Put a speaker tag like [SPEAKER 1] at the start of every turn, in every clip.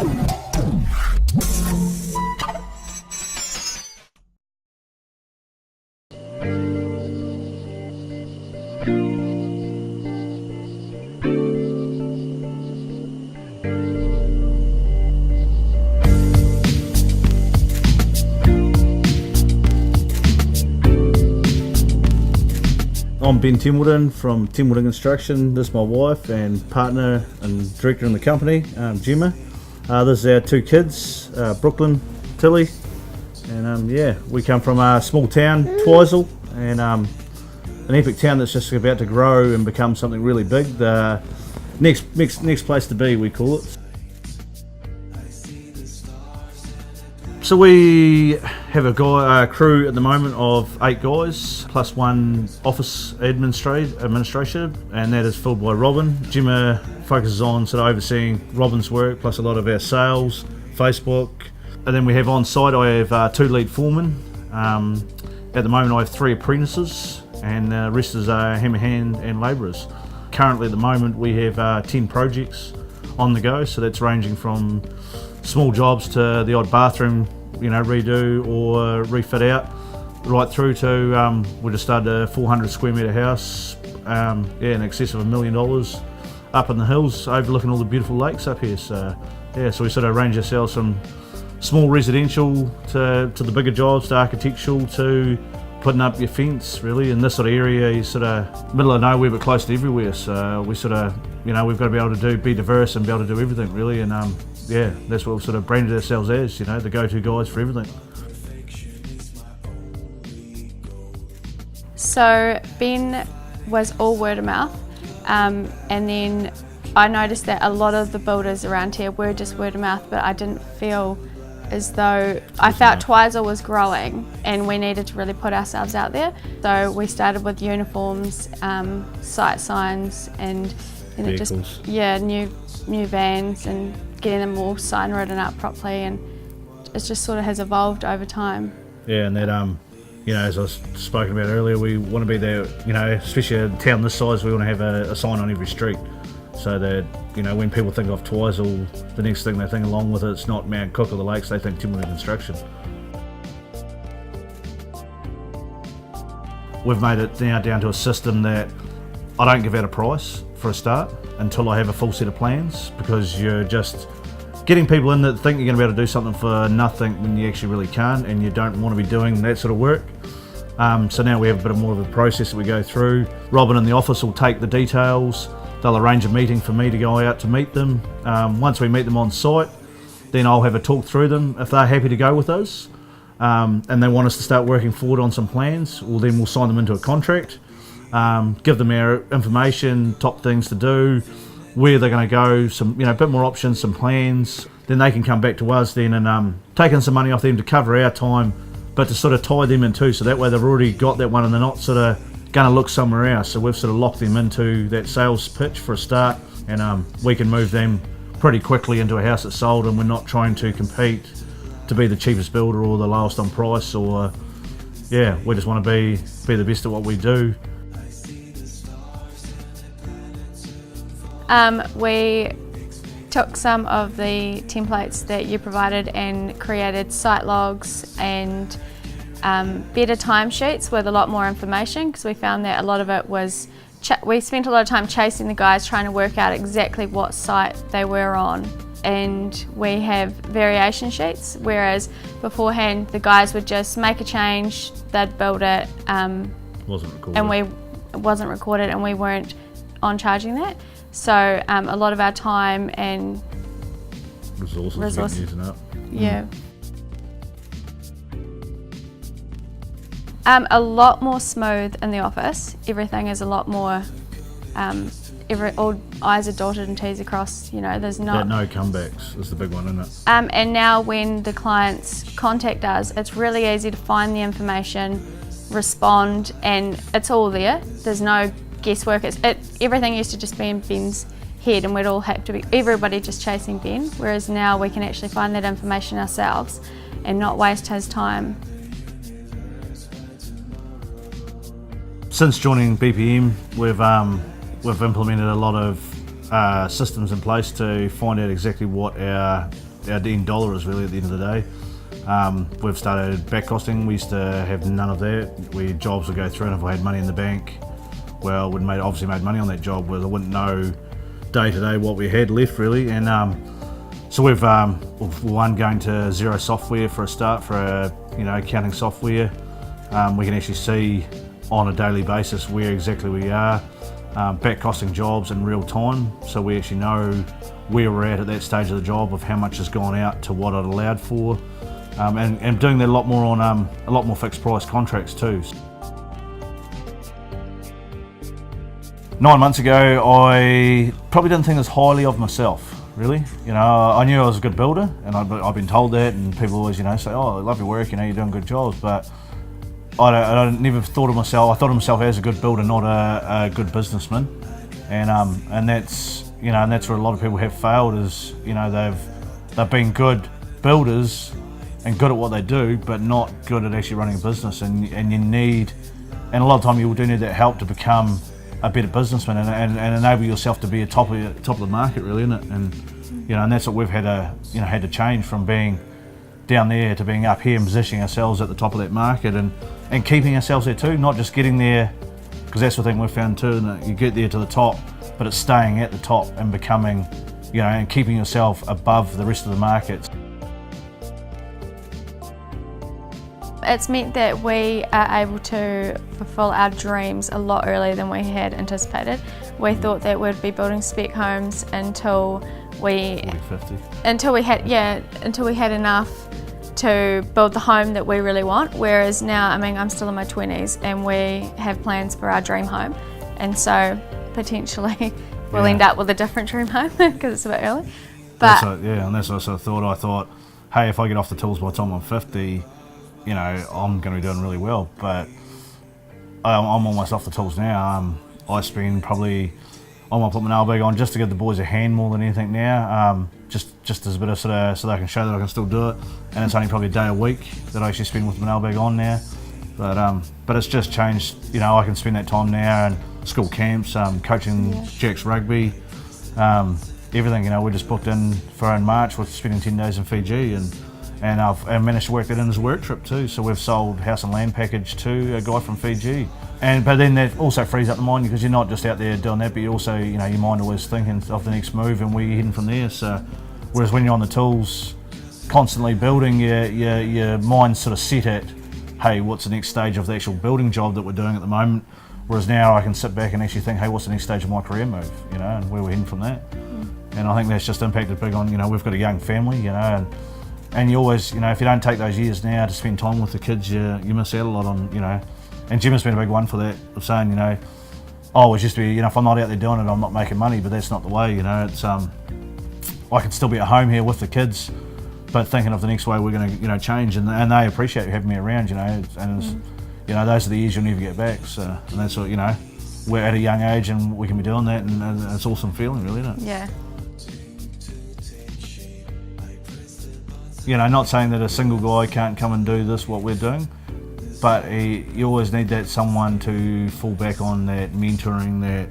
[SPEAKER 1] I'm Ben Templeton from Templeton Construction. This is my wife and partner and director in the company, Gemma. This is our two kids, Brooklyn, Tilly, and yeah, we come from a small town, Twizel, and an epic town that's just about to grow and become something really big. The next place to be, we call it. So we have a crew at the moment of 8 guys, plus one office administration, and that is filled by Robin. Gemma focuses on sort of overseeing Robin's work, plus a lot of our sales, Facebook. And then we have on site, I have 2 lead foremen. At the moment I have 3 apprentices, and the rest is hammer hand and labourers. Currently at the moment we have 10 projects on the go, so that's ranging from small jobs to the odd bathroom, redo or refit out, right through to we just started a 400 square metre house, in excess of $1 million, up in the hills overlooking all the beautiful lakes up here. So yeah, so we sort of range ourselves from small residential to the bigger jobs, to architectural, to putting up your fence. Really, in this sort of area, you sort of middle of nowhere but close to everywhere. So we sort of, we've got to be able to be diverse and be able to do everything really. And yeah, that's what we've sort of branded ourselves as, the go-to guys for everything.
[SPEAKER 2] So Ben was all word of mouth, and then I noticed that a lot of the builders around here were just word of mouth, but I didn't feel as though, I felt Twizel was growing and we needed to really put ourselves out there. So we started with uniforms, site signs, and
[SPEAKER 1] vehicles.
[SPEAKER 2] New vans, and getting them all sign written up properly, and it just sort of has evolved over time.
[SPEAKER 1] Yeah, and that as I was spoken about earlier, we want to be there, especially a town this size, we want to have a sign on every street, so that when people think of Twizel, the next thing they think along with it's not Mount Cook or the lakes, they think Templeton Construction. We've made it now down to a system that I don't give out a price for a start until I have a full set of plans, because you're just getting people in that think you're going to be able to do something for nothing when you actually really can't, and you don't want to be doing that sort of work. So now we have a bit more of a process that we go through. Robin in the office will take the details. They'll arrange a meeting for me to go out to meet them. Once we meet them on site, then I'll have a talk through them. If they're happy to go with us, and they want us to start working forward on some plans, well then we'll sign them into a contract. Give them our information, top things to do, where they're going to go, some bit more options, some plans. Then they can come back to us then and taking some money off them to cover our time, but to sort of tie them in too, so that way they've already got that one and they're not sort of going to look somewhere else. So we've sort of locked them into that sales pitch for a start, and we can move them pretty quickly into a house that's sold, and we're not trying to compete to be the cheapest builder or the lowest on price, or yeah, we just want to be the best at what we do.
[SPEAKER 2] We took some of the templates that you provided and created site logs and better timesheets with a lot more information, because we found that a lot of it was, we spent a lot of time chasing the guys trying to work out exactly what site they were on. And we have variation sheets, whereas beforehand the guys would just make a change, they'd build it,
[SPEAKER 1] wasn't recorded.
[SPEAKER 2] and it wasn't recorded, and we weren't on charging that. So a lot of our time and
[SPEAKER 1] resources using up.
[SPEAKER 2] Yeah. A lot more smooth in the office. Everything is a lot more, all I's are dotted and T's are crossed, there's not...
[SPEAKER 1] No comebacks is the big one, isn't it?
[SPEAKER 2] And now when the clients contact us, it's really easy to find the information, respond, and it's all there. There's no guesswork. Everything used to just be in Ben's head, and we'd all have to be, everybody just chasing Ben, whereas now we can actually find that information ourselves and not waste his time.
[SPEAKER 1] Since joining BPM, we've implemented a lot of systems in place to find out exactly what our end dollar is really at the end of the day. We've started back costing. We used to have none of that. Jobs would go through, and if I had money in the bank, well, we'd obviously made money on that job, where I wouldn't know day to day what we had left really. And so we've going to Xero software for a start, for accounting software. We can actually see on a daily basis where exactly we are, back costing jobs in real time, so we actually know where we're at that stage of the job, of how much has gone out to what it allowed for, and doing that a lot more on a lot more fixed price contracts too. 9 months ago, I probably didn't think as highly of myself, really. I knew I was a good builder, and I've been told that, and people always, say, "Oh, I love your work, you're doing good jobs," but I never thought of myself. I thought of myself as a good builder, not a good businessman, and that's where a lot of people have failed. Is they've been good builders and good at what they do, but not good at actually running a business. And a lot of time you do need that help to become a better businessman and enable yourself to be a top of the market, really, isn't it? And that's what we've had to change, from being down there to being up here and positioning ourselves at the top of that market, and keeping ourselves there too, not just getting there, because that's the thing we've found too, that you get there to the top, but it's staying at the top and becoming, and keeping yourself above the rest of the markets.
[SPEAKER 2] It's meant that we are able to fulfill our dreams a lot earlier than we had anticipated. We thought that we'd be building spec homes until we
[SPEAKER 1] 40, 50.
[SPEAKER 2] Until we had enough to build the home that we really want. Whereas now, I'm still in my 20s, and we have plans for our dream home, and so potentially we'll end up with a different dream home because it's a bit early. But
[SPEAKER 1] and that's what I sort of thought. I thought, hey, if I get off the tools by the time I'm 50, I'm going to be doing really well. But I'm almost off the tools now. I spend probably, I might put my nail bag on just to give the boys a hand more than anything now. Just as a bit of so they can show that I can still do it. And it's only probably a day a week that I actually spend with my nail bag on now. But it's just changed. I can spend that time now and school camps, coaching Jack's rugby, everything. We just booked in in March. We're spending 10 days in Fiji, and I've managed to work that in as a work trip too. So we've sold house and land package to a guy from Fiji. But then that also frees up the mind, because you're not just out there doing that, but you also, your mind always thinking of the next move and where you're heading from there. So, whereas when you're on the tools, constantly building, your mind's sort of set at, hey, what's the next stage of the actual building job that we're doing at the moment? Whereas now I can sit back and actually think, hey, what's the next stage of my career move? And where we're heading from that. And I think that's just impacted big on, we've got a young family, and you always, if you don't take those years now to spend time with the kids, you miss out a lot on, and Jim has been a big one for that, of saying, I always used to be, if I'm not out there doing it, I'm not making money, but that's not the way, it's, I can still be at home here with the kids, but thinking of the next way we're going to, change, and they appreciate having me around, and it's, those are the years you'll never get back, so, and that's what, we're at a young age and we can be doing that, and it's an awesome feeling, really, isn't it?
[SPEAKER 2] yeah.
[SPEAKER 1] Not saying that a single guy can't come and do this, what we're doing, but you always need that someone to fall back on, that mentoring, that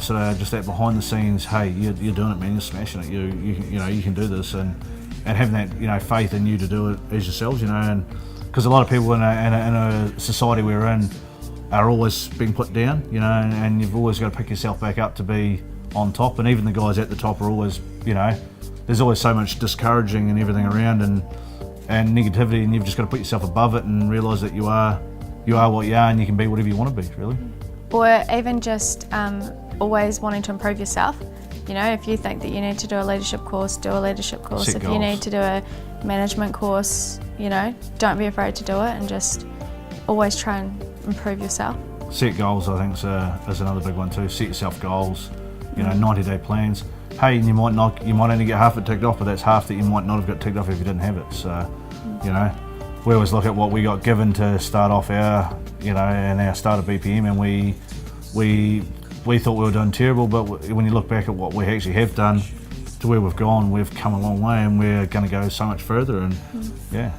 [SPEAKER 1] sort of just that behind the scenes. Hey, you're doing it, man. You're smashing it. You can do this, and having that faith in you to do it as yourselves. And because a lot of people in a society we're in are always being put down. And you've always got to pick yourself back up to be on top. And even the guys at the top are always, there's always so much discouraging and everything around, and negativity, and you've just got to put yourself above it and realise that you are what you are, and you can be whatever you want to be, really.
[SPEAKER 2] Or even just always wanting to improve yourself. If you think that you need to do a leadership course, do a leadership course.
[SPEAKER 1] Set
[SPEAKER 2] if
[SPEAKER 1] goals.
[SPEAKER 2] You need to do a management course, don't be afraid to do it, and just always try and improve yourself.
[SPEAKER 1] Set goals, I think, is another big one too. Set yourself goals, 90-day plans. Hey, you might only get half it ticked off, but that's half that you might not have got ticked off if you didn't have it. So, we always look at what we got given to start off our, and our start of BPM, and we thought we were doing terrible, but when you look back at what we actually have done to where we've gone, we've come a long way, and we're going to go so much further, and yeah.